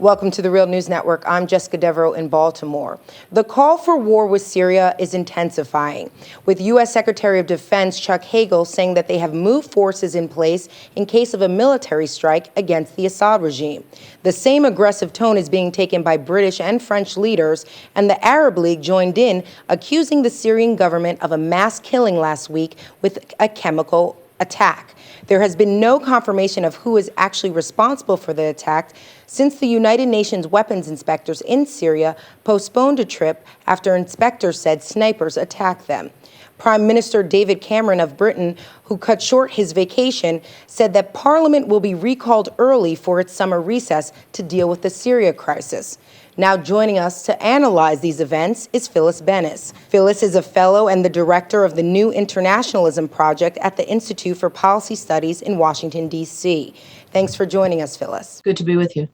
Welcome to the Real News Network. I'm Jessica Devereaux in Baltimore. The call for war with Syria is intensifying, with U.S. Secretary of Defense Chuck Hagel saying that they have moved forces in place in case of a military strike against the Assad regime. The same aggressive tone is being taken by British and French leaders, and the Arab League joined in, accusing the Syrian government of a mass killing last week with a chemical attack. There has been no confirmation of who is actually responsible for the attack since the United Nations weapons inspectors in Syria postponed a trip after inspectors said snipers attacked them. Prime Minister David Cameron of Britain, who cut short his vacation, said that Parliament will be recalled early for its summer recess to deal with the Syria crisis. Now joining us to analyze these events is Phyllis Bennis. Phyllis is a fellow and the director of the New Internationalism Project at the Institute for Policy Studies in Washington, D.C. Thanks for joining us, Phyllis. Good to be with you.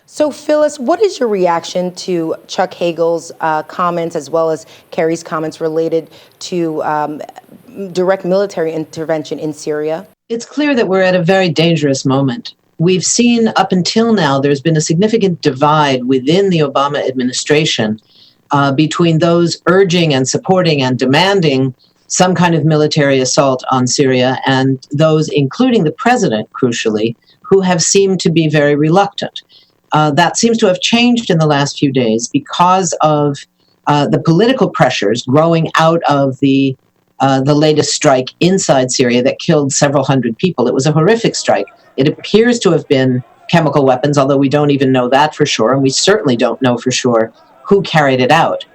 So, Phyllis, what is your reaction to Chuck Hagel's comments as well as Kerry's comments related to direct military intervention in Syria? It's clear that we're at a very dangerous moment. We've seen up until now there's been a significant divide within the Obama administration between those urging and supporting and demanding some kind of military assault on Syria and those, including the president, crucially, who have seemed to be very reluctant. That seems to have changed in the last few days because of the political pressures growing out of the latest strike inside Syria that killed several hundred people. It was a horrific strike. It appears to have been chemical weapons, although we don't even know that for sure, and we certainly don't know for sure who carried it out.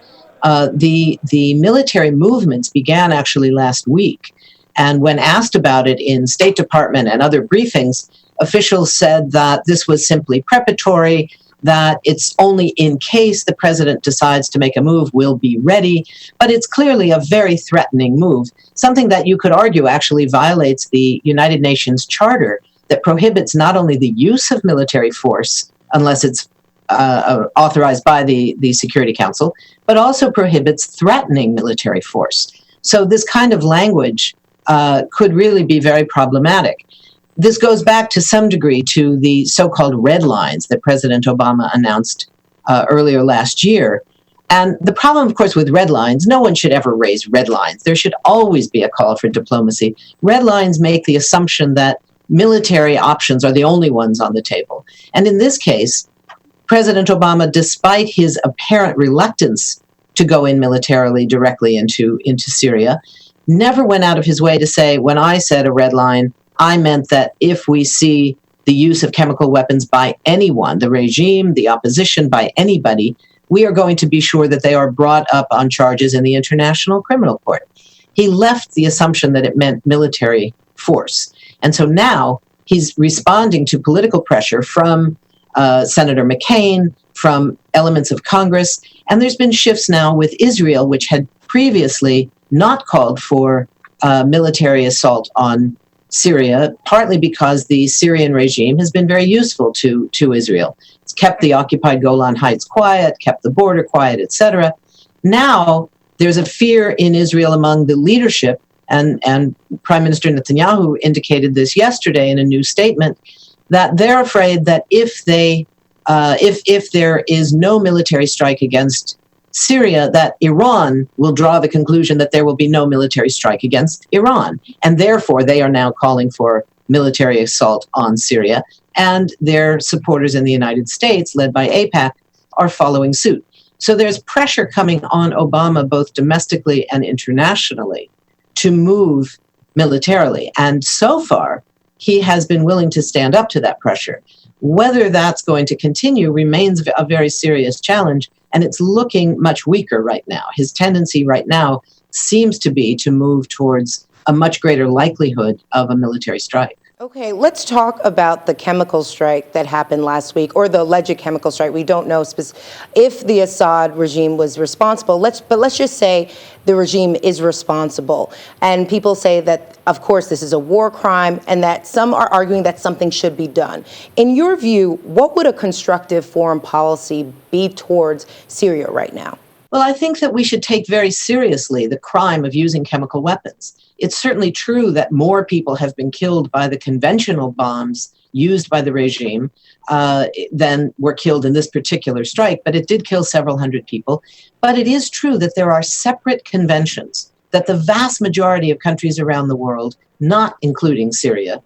The military movements began actually last week, and when asked about it in State Department and other briefings, officials said that this was simply preparatory, that it's only in case the president decides to make a move, we'll be ready. But it's clearly a very threatening move, something that you could argue actually violates the United Nations Charter that prohibits not only the use of military force, unless it's authorized by the Security Council, but also prohibits threatening military force. So this kind of language could really be very problematic. This goes back to some degree to the so-called red lines that President Obama announced earlier last year. And the problem, of course, with red lines, no one should ever raise red lines. There should always be a call for diplomacy. Red lines make the assumption that military options are the only ones on the table. And in this case, President Obama, despite his apparent reluctance to go in militarily directly into Syria, never went out of his way to say, when I said a red line, I meant that if we see the use of chemical weapons by anyone, the regime, the opposition, by anybody, we are going to be sure that they are brought up on charges in the International Criminal Court. He left the assumption that it meant military force. And so now he's responding to political pressure from Senator McCain, from elements of Congress, and there's been shifts now with Israel, which had previously not called for military assault on Syria, partly because the Syrian regime has been very useful to Israel. It's kept the occupied Golan Heights quiet, kept the border quiet, etc. Now there's a fear in Israel among the leadership, and Prime Minister Netanyahu indicated this yesterday in a new statement, that they're afraid that if there is no military strike against Syria, that Iran will draw the conclusion that there will be no military strike against Iran. And therefore, they are now calling for military assault on Syria. And their supporters in the United States, led by AIPAC, are following suit. So there's pressure coming on Obama, both domestically and internationally, to move militarily. And so far, he has been willing to stand up to that pressure. Whether that's going to continue remains a very serious challenge, and it's looking much weaker right now. His tendency right now seems to be to move towards a much greater likelihood of a military strike. Okay, let's talk about the chemical strike that happened last week, or the alleged chemical strike. We don't know if the Assad regime was responsible. But let's just say the regime is responsible. And people say that, of course, this is a war crime, and that some are arguing that something should be done. In your view, what would a constructive foreign policy be towards Syria right now? Well, I think that we should take very seriously the crime of using chemical weapons. It's certainly true that more people have been killed by the conventional bombs used by the regime than were killed in this particular strike, but it did kill several hundred people. But it is true that there are separate conventions that the vast majority of countries around the world, not including Syria,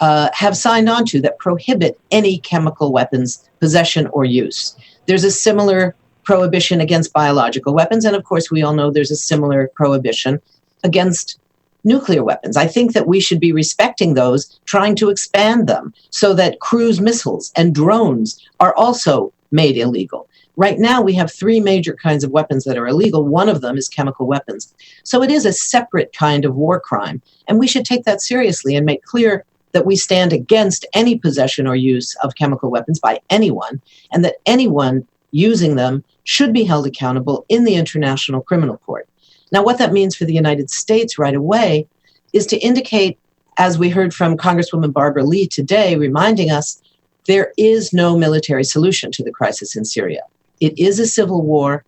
have signed on to that prohibit any chemical weapons possession or use. There's a similar prohibition against biological weapons, and of course we all know there's a similar prohibition against nuclear weapons. I think that we should be respecting those, trying to expand them so that cruise missiles and drones are also made illegal. Right now we have three major kinds of weapons that are illegal. One of them is chemical weapons. So it is a separate kind of war crime, and we should take that seriously and make clear that we stand against any possession or use of chemical weapons by anyone, and that anyone using them should be held accountable in the International Criminal Court. Now, what that means for the United States right away is to indicate, as we heard from Congresswoman Barbara Lee today, reminding us there is no military solution to the crisis in Syria. It is a civil war.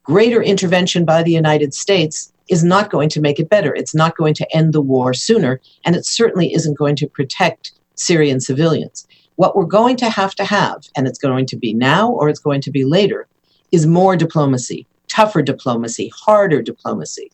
Greater intervention by the United States is not going to make it better. It's not going to end the war sooner, and it certainly isn't going to protect Syrian civilians. What we're going to have, and it's going to be now or it's going to be later, is more diplomacy, tougher diplomacy, harder diplomacy.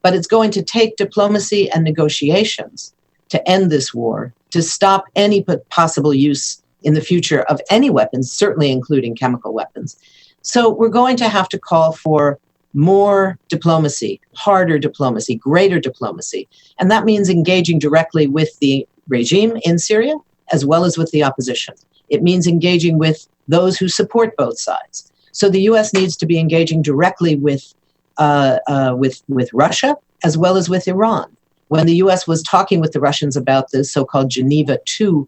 But it's going to take diplomacy and negotiations to end this war, to stop any possible use in the future of any weapons, certainly including chemical weapons. So we're going to have to call for more diplomacy, harder diplomacy, greater diplomacy. And that means engaging directly with the regime in Syria, as well as with the opposition. It means engaging with those who support both sides. So the U.S. needs to be engaging directly with Russia, as well as with Iran. When the U.S. was talking with the Russians about the so-called Geneva II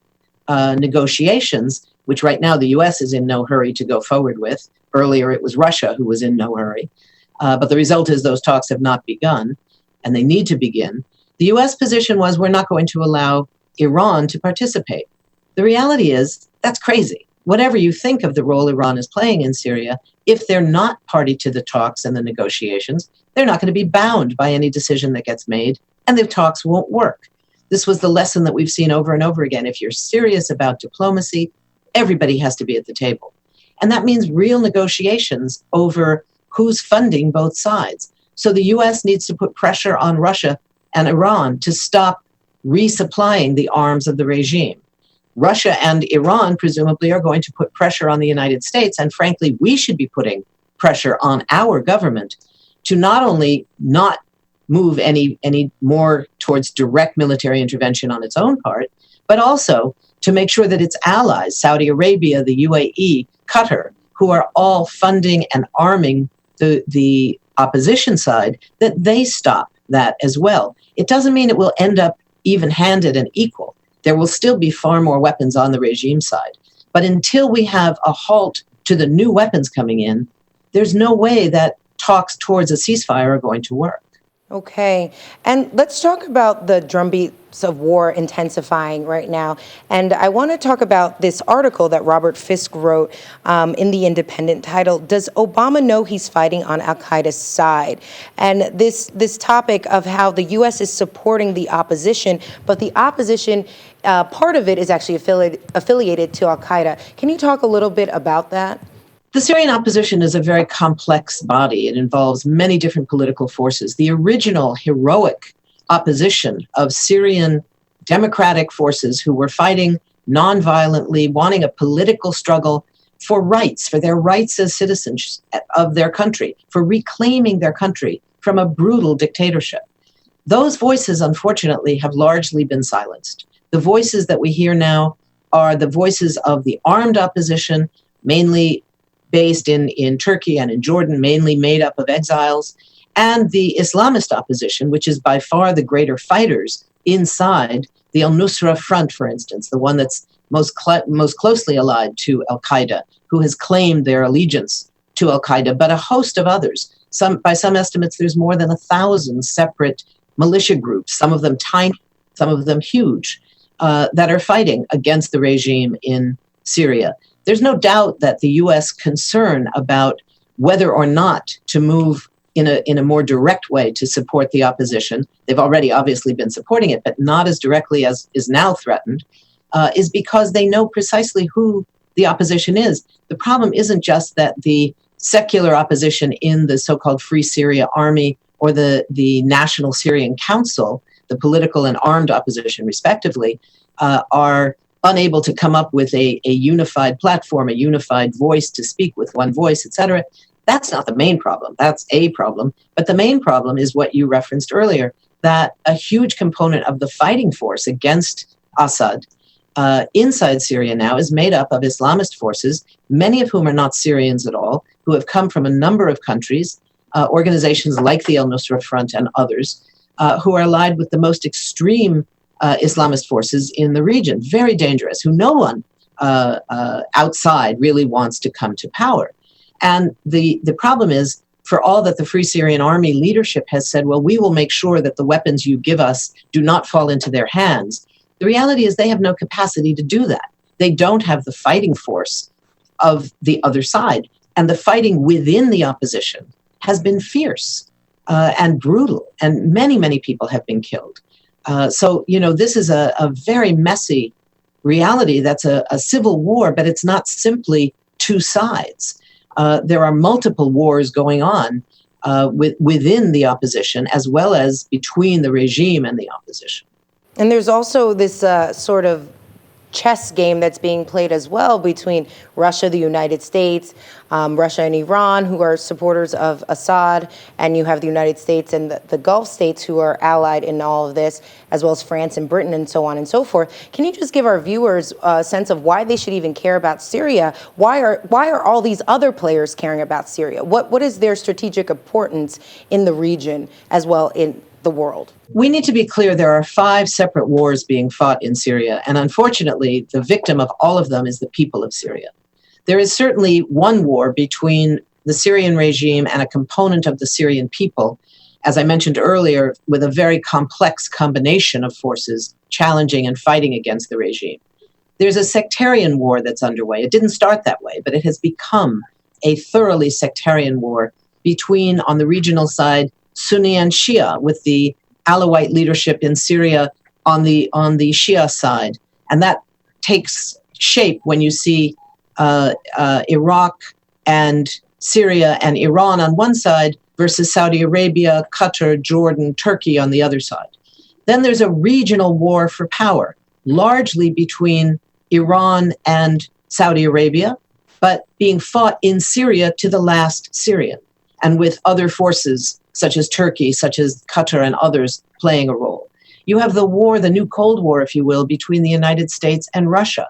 negotiations, which right now the U.S. is in no hurry to go forward with. Earlier, it was Russia who was in no hurry. But the result is those talks have not begun, and they need to begin. The U.S. position was we're not going to allow Iran to participate. The reality is that's crazy. Whatever you think of the role Iran is playing in Syria, if they're not party to the talks and the negotiations, they're not going to be bound by any decision that gets made, and the talks won't work. This was the lesson that we've seen over and over again. If you're serious about diplomacy, everybody has to be at the table. And that means real negotiations over who's funding both sides. So the U.S. needs to put pressure on Russia and Iran to stop resupplying the arms of the regime. Russia and Iran presumably are going to put pressure on the United States, and frankly, we should be putting pressure on our government to not only not move any more towards direct military intervention on its own part, but also to make sure that its allies, Saudi Arabia, the UAE, Qatar, who are all funding and arming the opposition side, that they stop that as well. It doesn't mean it will end up even-handed and equal. There will still be far more weapons on the regime side. But until we have a halt to the new weapons coming in, there's no way that talks towards a ceasefire are going to work. Okay. And let's talk about the drumbeats of war intensifying right now. And I want to talk about this article that Robert Fisk wrote in The Independent titled, "Does Obama Know He's Fighting on Al-Qaeda's Side?" And this topic of how the U.S. is supporting the opposition, but the opposition, part of it is actually affiliated to Al-Qaeda. Can you talk a little bit about that? The Syrian opposition is a very complex body. It involves many different political forces. The original heroic opposition of Syrian democratic forces who were fighting nonviolently, wanting a political struggle for rights, for their rights as citizens of their country, for reclaiming their country from a brutal dictatorship. Those voices, unfortunately, have largely been silenced. The voices that we hear now are the voices of the armed opposition, mainly based in Turkey and in Jordan, mainly made up of exiles, and the Islamist opposition, which is by far the greater fighters inside the al-Nusra Front, for instance, the one that's most closely allied to Al-Qaeda, who has claimed their allegiance to Al-Qaeda, but a host of others. By some estimates, there's more than 1,000 separate militia groups, some of them tiny, some of them huge, that are fighting against the regime in Syria. There's no doubt that the U.S. concern about whether or not to move in a more direct way to support the opposition. They've already obviously been supporting it, but not as directly as is now threatened, is because they know precisely who the opposition is. The problem isn't just that the secular opposition in the so-called Free Syria Army or the National Syrian Council, the political and armed opposition respectively, are unable to come up with a unified platform, a unified voice to speak with one voice, etc. That's not the main problem. That's a problem. But the main problem is what you referenced earlier, that a huge component of the fighting force against Assad inside Syria now is made up of Islamist forces, many of whom are not Syrians at all, who have come from a number of countries, organizations like the Al-Nusra Front and others, who are allied with the most extreme Islamist forces in the region, very dangerous, who no one outside really wants to come to power. And the problem is, for all that the Free Syrian Army leadership has said, well, we will make sure that the weapons you give us do not fall into their hands. The reality is they have no capacity to do that. They don't have the fighting force of the other side. And the fighting within the opposition has been fierce and brutal, and many, many people have been killed. So, this is a very messy reality. That's a civil war, but it's not simply two sides. There are multiple wars going on within the opposition, as well as between the regime and the opposition. And there's also this sort of chess game that's being played as well between Russia, the United States, Russia and Iran, who are supporters of Assad, and you have the United States and the Gulf states who are allied in all of this, as well as France and Britain and so on and so forth. Can you just give our viewers a sense of why they should even care about Syria? Why are all these other players caring about Syria? What is their strategic importance in the region as well in the world? We need to be clear, there are 5 separate wars being fought in Syria, and unfortunately, the victim of all of them is the people of Syria. There is certainly one war between the Syrian regime and a component of the Syrian people, as I mentioned earlier, with a very complex combination of forces challenging and fighting against the regime. There's a sectarian war that's underway. It didn't start that way, but it has become a thoroughly sectarian war between, on the regional side, Sunni and Shia, with the Alawite leadership in Syria on the Shia side. And that takes shape when you see Iraq and Syria and Iran on one side versus Saudi Arabia, Qatar, Jordan, Turkey on the other side. Then there's a regional war for power, largely between Iran and Saudi Arabia, but being fought in Syria to the last Syrian, and with other forces such as Turkey, such as Qatar and others playing a role. You have the war, the new Cold War, if you will, between the United States and Russia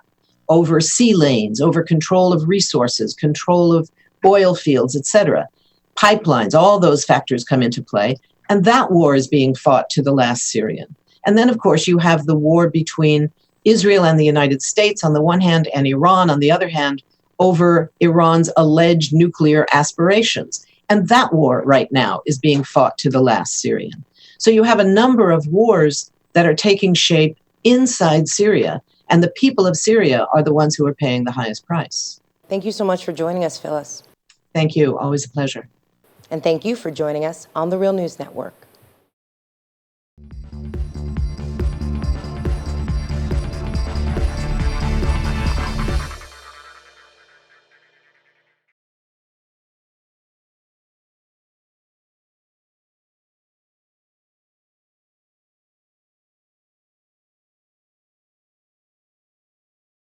over sea lanes, over control of resources, control of oil fields, etc. Pipelines, all those factors come into play. And that war is being fought to the last Syrian. And then, of course, you have the war between Israel and the United States on the one hand and Iran on the other hand over Iran's alleged nuclear aspirations. And that war right now is being fought to the last Syrian. So you have a number of wars that are taking shape inside Syria, and the people of Syria are the ones who are paying the highest price. Thank you so much for joining us, Phyllis. Thank you. Always a pleasure. And thank you for joining us on the Real News Network.